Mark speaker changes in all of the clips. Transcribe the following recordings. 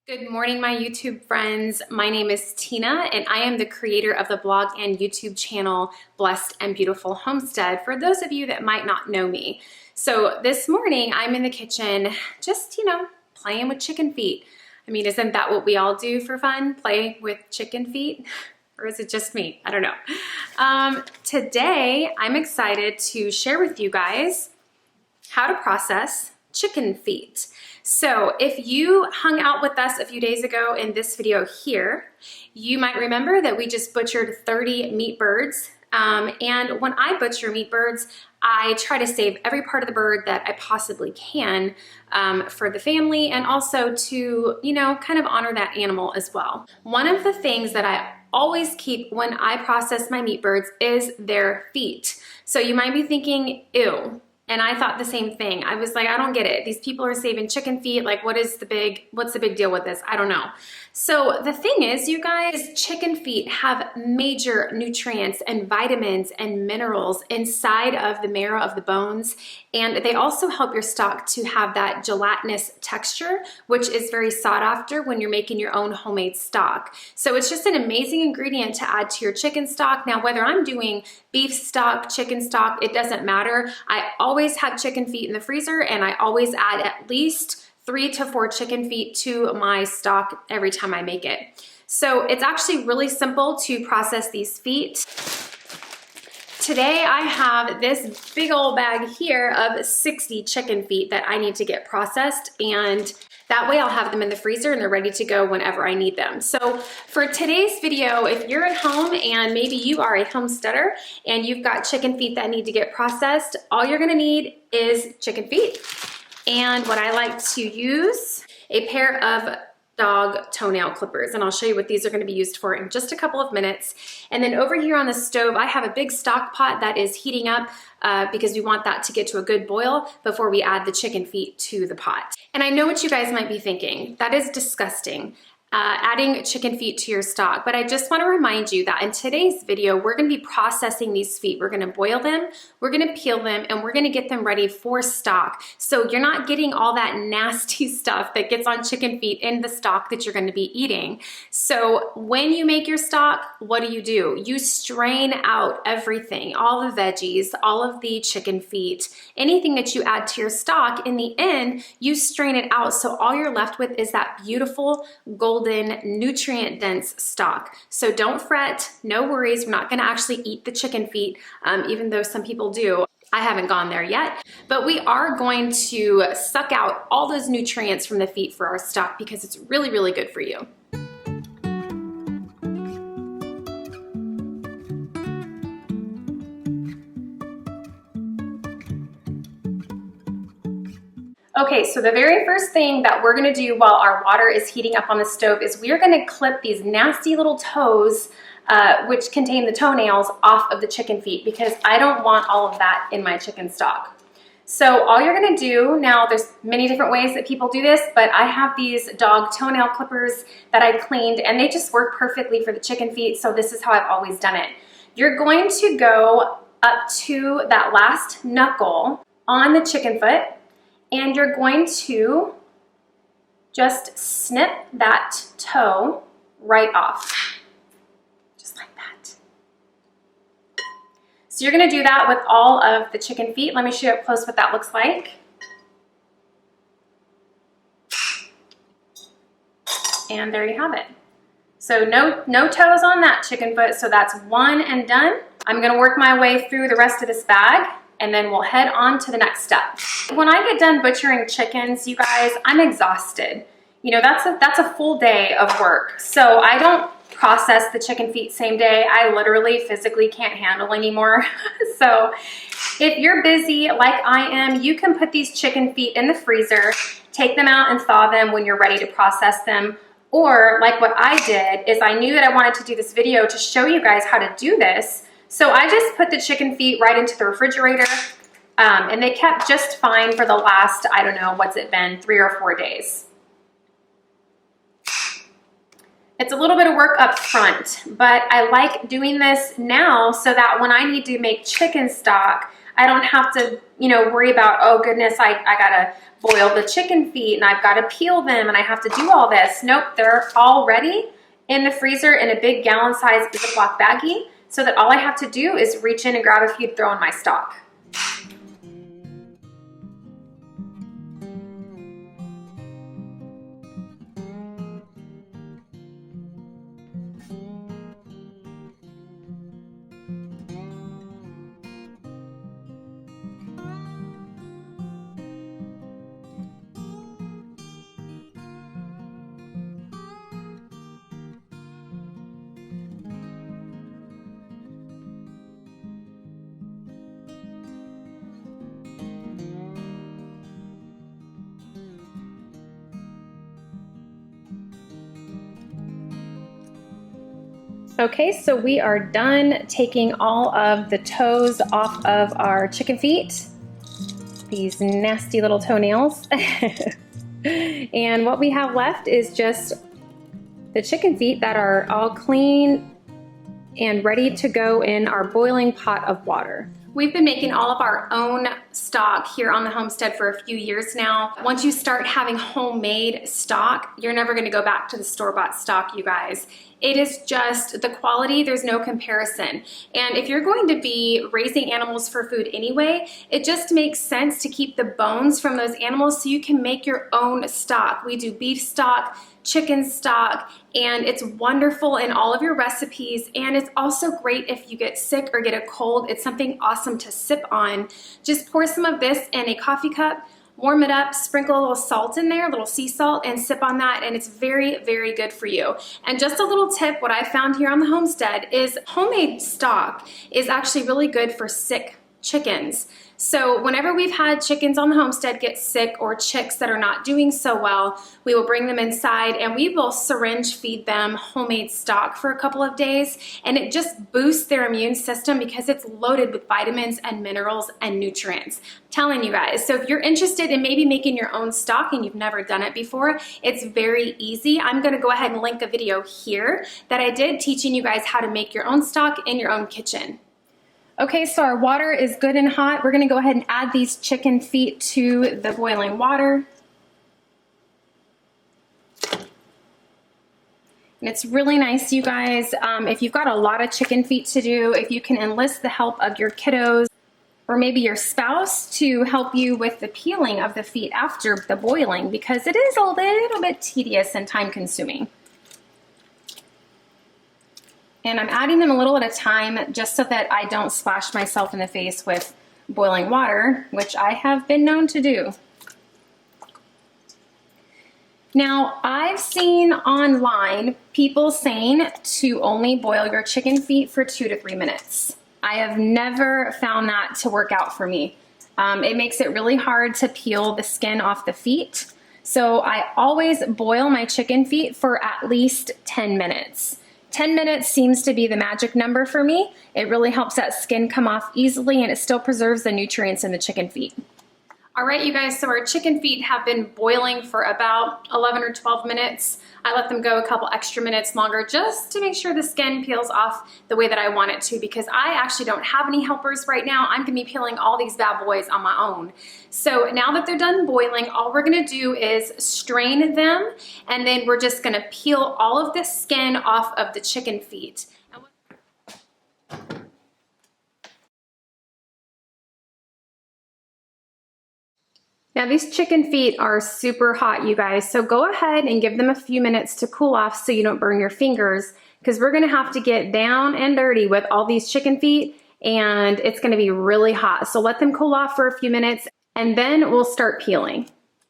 Speaker 1: Good morning, my YouTube friends. My name is Tina, and I am the creator of the blog and YouTube channel, Blessed and Beautiful Homestead, for those of you that might not know me. So this morning, I'm in the kitchen, just, playing with chicken feet. I mean, isn't that what we all do for fun? Play with chicken feet? Or is it just me? I don't know. Today, I'm excited to share with you guys how to process chicken feet. So if you hung out with us a few days ago in this video here, you might remember that we just butchered 30 meat birds. And when I butcher meat birds, I try to save every part of the bird that I possibly can for the family, and also to, kind of honor that animal as well. One of the things that I always keep when I process my meat birds is their feet. So you might be thinking, ew. And I thought the same thing. I was like, I don't get it. These people are saving chicken feet. Like, what's the big deal with this? I don't know. So the thing is, you guys, chicken feet have major nutrients and vitamins and minerals inside of the marrow of the bones. And they also help your stock to have that gelatinous texture, which is very sought after when you're making your own homemade stock. So it's just an amazing ingredient to add to your chicken stock. Now, whether I'm doing beef stock, chicken stock, it doesn't matter. I always have chicken feet in the freezer, and I always add at least 3 to 4 chicken feet to my stock every time I make it. So it's actually really simple to process these feet. Today I have this big old bag here of 60 chicken feet that I need to get processed, and that way I'll have them in the freezer and they're ready to go whenever I need them. So for today's video, if you're at home and maybe you are a homesteader and you've got chicken feet that need to get processed, all you're gonna need is chicken feet. And what I like to use, a pair of dog toenail clippers, and I'll show you what these are going to be used for in just a couple of minutes. And then over here on the stove, I have a big stock pot that is heating up because we want that to get to a good boil before we add the chicken feet to the pot. And I know what you guys might be thinking, that is disgusting. Adding chicken feet to your stock. But I just want to remind you that in today's video, we're going to be processing these feet. We're going to boil them, we're going to peel them, and we're going to get them ready for stock. So you're not getting all that nasty stuff that gets on chicken feet in the stock that you're going to be eating. So when you make your stock, what do? You strain out everything, all the veggies, all of the chicken feet, anything that you add to your stock. In the end, you strain it out. So all you're left with is that beautiful golden, nutrient-dense stock. So don't fret, no worries. We're not gonna actually eat the chicken feet, even though some people do. I haven't gone there yet, but we are going to suck out all those nutrients from the feet for our stock because it's really, really good for you. Okay, so the very first thing that we're gonna do while our water is heating up on the stove is we are gonna clip these nasty little toes, which contain the toenails, off of the chicken feet because I don't want all of that in my chicken stock. So all you're gonna do, now there's many different ways that people do this, but I have these dog toenail clippers that I cleaned and they just work perfectly for the chicken feet, so this is how I've always done it. You're going to go up to that last knuckle on the chicken foot, and you're going to just snip that toe right off, just like that. So you're gonna do that with all of the chicken feet. Let me show you up close what that looks like. And there you have it. So no toes on that chicken foot, so that's one and done. I'm gonna work my way through the rest of this bag, and then we'll head on to the next step. When I get done butchering chickens, you guys, I'm exhausted. That's a full day of work. So I don't process the chicken feet same day. I literally physically can't handle anymore. So if you're busy like I am, you can put these chicken feet in the freezer, take them out and thaw them when you're ready to process them. Or like what I did is I knew that I wanted to do this video to show you guys how to do this. So I just put the chicken feet right into the refrigerator, and they kept just fine for the last, I don't know, what's it been, 3 or 4 days. It's a little bit of work up front, but I like doing this now so that when I need to make chicken stock, I don't have to, worry about, oh goodness, I gotta boil the chicken feet and I've gotta peel them and I have to do all this. Nope, they're all ready in the freezer in a big gallon-sized Ziploc baggie so that all I have to do is reach in and grab a few to throw in my stock. Okay, so we are done taking all of the toes off of our chicken feet, these nasty little toenails. And what we have left is just the chicken feet that are all clean and ready to go in our boiling pot of water. We've been making all of our own stock here on the homestead for a few years now. Once you start having homemade stock, you're never gonna go back to the store-bought stock, you guys. It is just the quality, there's no comparison. And if you're going to be raising animals for food anyway, it just makes sense to keep the bones from those animals so you can make your own stock. We do beef stock, chicken stock, and it's wonderful in all of your recipes, and it's also great if you get sick or get a cold. It's something awesome to sip on. Just pour some of this in a coffee cup, warm it up, sprinkle a little salt in there, a little sea salt, and sip on that, and it's very, very good for you. And just a little tip, what I found here on the homestead is homemade stock is actually really good for sick chickens. So whenever we've had chickens on the homestead get sick or chicks that are not doing so well, we will bring them inside and we will syringe feed them homemade stock for a couple of days, and it just boosts their immune system because it's loaded with vitamins and minerals and nutrients. I'm telling you guys. So if you're interested in maybe making your own stock and you've never done it before, it's very easy. I'm going to go ahead and link a video here that I did teaching you guys how to make your own stock in your own kitchen. Okay, so our water is good and hot. We're gonna go ahead and add these chicken feet to the boiling water. And it's really nice, you guys, if you've got a lot of chicken feet to do, if you can enlist the help of your kiddos or maybe your spouse to help you with the peeling of the feet after the boiling, because it is a little bit tedious and time consuming. And I'm adding them a little at a time just so that I don't splash myself in the face with boiling water, which I have been known to do. Now, I've seen online people saying to only boil your chicken feet for 2 to 3 minutes. I have never found that to work out for me. It makes it really hard to peel the skin off the feet. So I always boil my chicken feet for at least 10 minutes. 10 minutes seems to be the magic number for me. It really helps that skin come off easily and it still preserves the nutrients in the chicken feet. All right, you guys, so our chicken feet have been boiling for about 11 or 12 minutes. I let them go a couple extra minutes longer just to make sure the skin peels off the way that I want it to, because I actually don't have any helpers right now. I'm gonna be peeling all these bad boys on my own. So now that they're done boiling, all we're gonna do is strain them, and then we're just gonna peel all of the skin off of the chicken feet. Now these chicken feet are super hot, you guys, so go ahead and give them a few minutes to cool off so you don't burn your fingers, because we're gonna have to get down and dirty with all these chicken feet and it's gonna be really hot. So let them cool off for a few minutes and then we'll start peeling.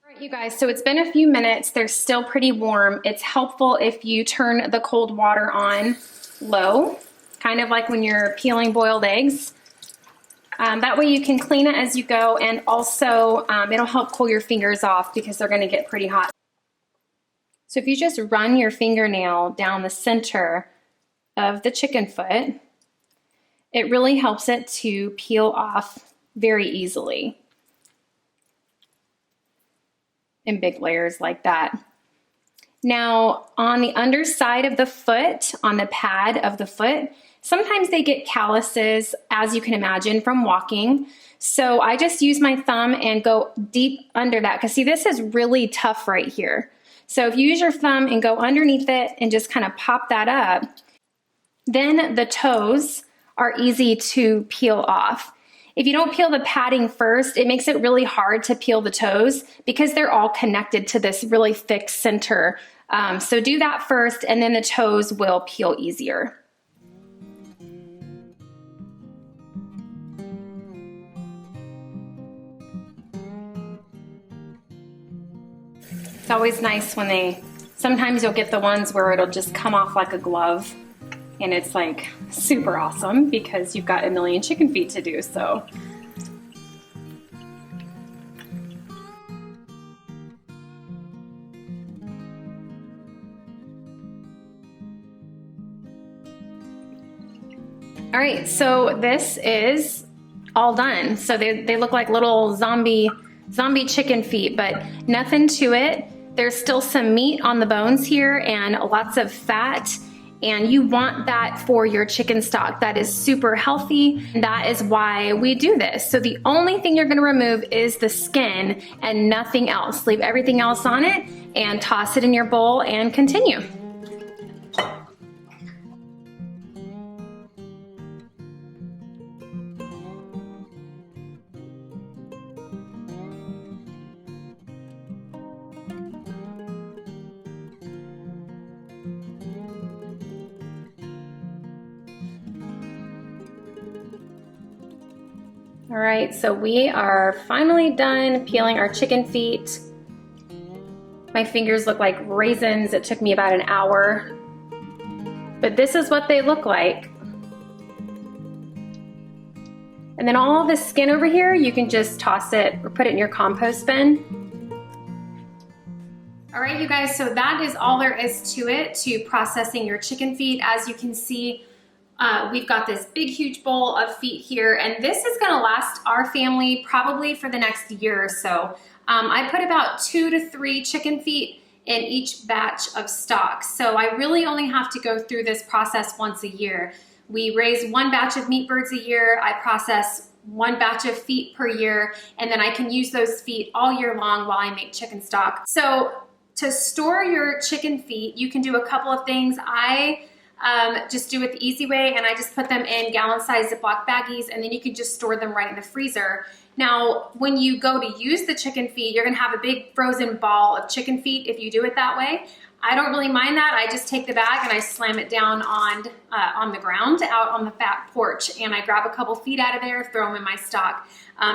Speaker 1: All right, you guys, so it's been a few minutes. They're still pretty warm. It's helpful if you turn the cold water on low, kind of like when you're peeling boiled eggs. That way you can clean it as you go, and also it'll help cool your fingers off because they're gonna get pretty hot. So if you just run your fingernail down the center of the chicken foot, it really helps it to peel off very easily in big layers like that. Now, on the underside of the foot, on the pad of the foot, sometimes they get calluses, as you can imagine, from walking. So I just use my thumb and go deep under that, because see, this is really tough right here. So if you use your thumb and go underneath it and just kind of pop that up, then the toes are easy to peel off. If you don't peel the padding first, it makes it really hard to peel the toes because they're all connected to this really thick center. So do that first, and then the toes will peel easier. It's always nice when sometimes you'll get the ones where it'll just come off like a glove, and it's like super awesome because you've got a million chicken feet to do, so. All right, so this is all done. So they look like little zombie chicken feet, but nothing to it. There's still some meat on the bones here and lots of fat, and you want that for your chicken stock. That is super healthy. That is why we do this. So the only thing you're gonna remove is the skin and nothing else. Leave everything else on it and toss it in your bowl and continue. All right, so we are finally done peeling our chicken feet. My fingers look like raisins. It took me about an hour, but this is what they look like. And then all the skin over here, you can just toss it or put it in your compost bin. All right, you guys, so that is all there is to it, to processing your chicken feet. As you can see, we've got this big, huge bowl of feet here, and this is gonna last our family probably for the next year or so. I put about 2 to 3 chicken feet in each batch of stock. So I really only have to go through this process once a year. We raise 1 batch of meat birds a year. I process 1 batch of feet per year, and then I can use those feet all year long while I make chicken stock. So to store your chicken feet, you can do a couple of things. I just do it the easy way, and I just put them in gallon-sized Ziploc baggies, and then you can just store them right in the freezer. Now, when you go to use the chicken feet, you're gonna have a big frozen ball of chicken feet if you do it that way. I don't really mind that. I just take the bag and I slam it down on the ground out on the back porch, and I grab a couple feet out of there, throw them in my stock.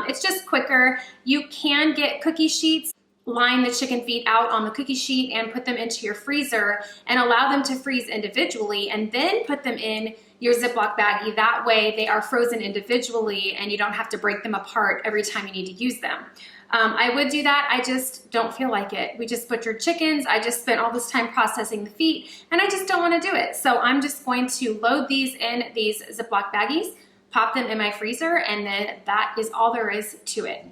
Speaker 1: It's just quicker. You can get cookie sheets, line the chicken feet out on the cookie sheet and put them into your freezer and allow them to freeze individually, and then put them in your Ziploc baggie. That way they are frozen individually and you don't have to break them apart every time you need to use them. I would do that. I just don't feel like it. We just butchered chickens. I just spent all this time processing the feet, and I just don't want to do it. So I'm just going to load these in these Ziploc baggies, pop them in my freezer, and then that is all there is to it.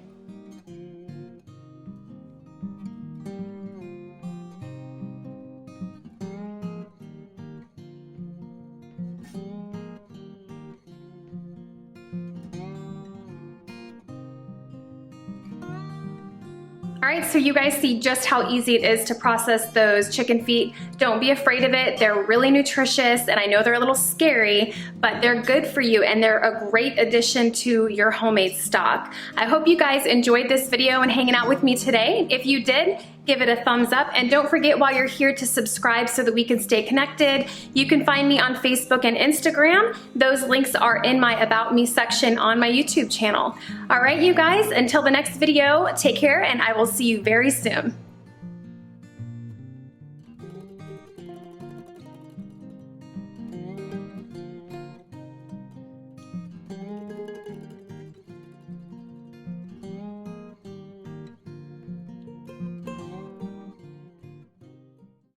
Speaker 1: All right, so you guys see just how easy it is to process those chicken feet. Don't be afraid of it. They're really nutritious, and I know they're a little scary, but they're good for you, and they're a great addition to your homemade stock. I hope you guys enjoyed this video and hanging out with me today. If you did, give it a thumbs up, and don't forget while you're here to subscribe so that we can stay connected. You can find me on Facebook and Instagram. Those links are in my About Me section on my YouTube channel. All right, you guys, until the next video, take care, and I will see you very soon.